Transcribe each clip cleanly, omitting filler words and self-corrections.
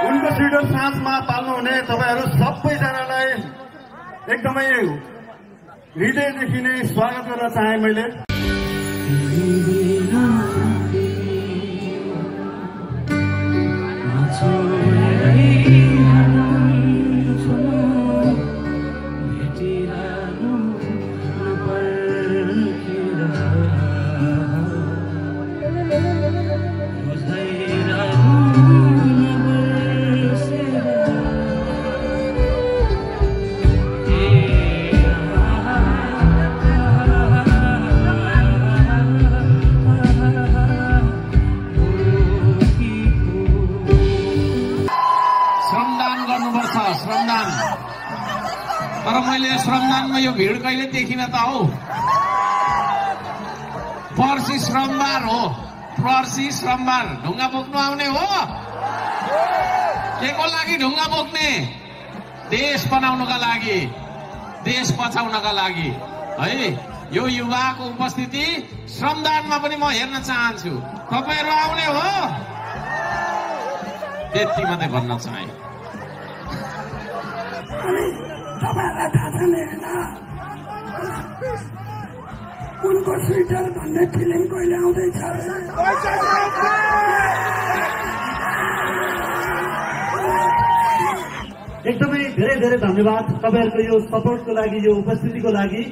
उनको स्विटर साँझमा पाल्नुहुने तपाईहरू सबैजनालाई एकदमै हृदयदेखि नै स्वागत गर्न चाहे मैले। श्रमदान तर मैले श्रमदानमा यो भिड कहिले देखिन त हौ। पर्सि श्रमबार हो, पर्सि श्रमबार ढुङ्गा बोक्नु आउने हो। के को लागि ढुङ्गा बोक्ने? देश बनाउनका लागि, देश बचाउनका लागि है। यो युवाको उपस्थिति श्रमदानमा पनि म हेर्न चाहन्छु। तपाईहरु आउने हो? त्यति मात्रै भन्न चाहे। तपाईहरुलाई थाहा छैन हैन, उनको स्विटर भन्ने फिल्म कहिले आउँदैछ? एकदमै धेरै धेरै धन्यवाद तपाईहरुको यो सपोर्टको लागि, यो उपस्थितिको लागि।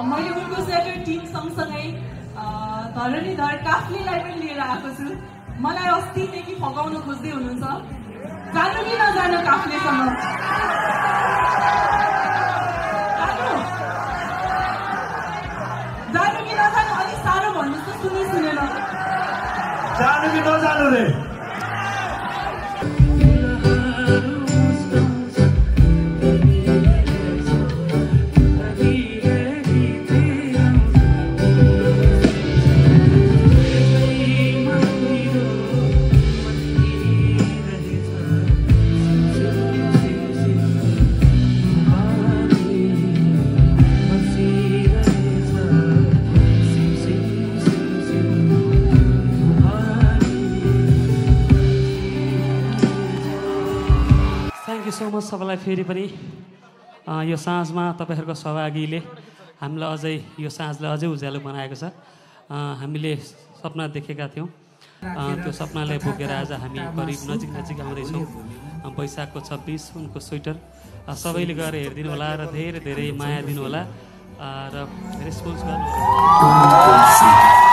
मैले उनको सेटर टिम सँगसँगै धरणीधर काफ्लेलाई पनि लिएर आएको छु। मलाई अस्तिदेखि फकाउन खोज्दै हुनुहुन्छ, जानु कि नजानु काफ्लेसँग? जानु कि नजानु? अलिक साह्रो भन्नुहोस् त, सुनेन। जानु कि नजानु रे? सो मच सबैलाई फेरि पनि यो साँझमा तपाईहरुको सहभागीले हामीलाई अझै यो साँझलाई अझै उज्यालो बनाएको छ। हामीले सपना देखेका थियौँ, त्यो सपनालाई बोकेर आज हामी करिब नजिक आउँदैछौँ। वैशाखको 26 उनको स्वेटर सबैले गएर हेरिदिनु होला र धेरै धेरै माया दिनु होला र रेस्पोन्स गर्नु होला।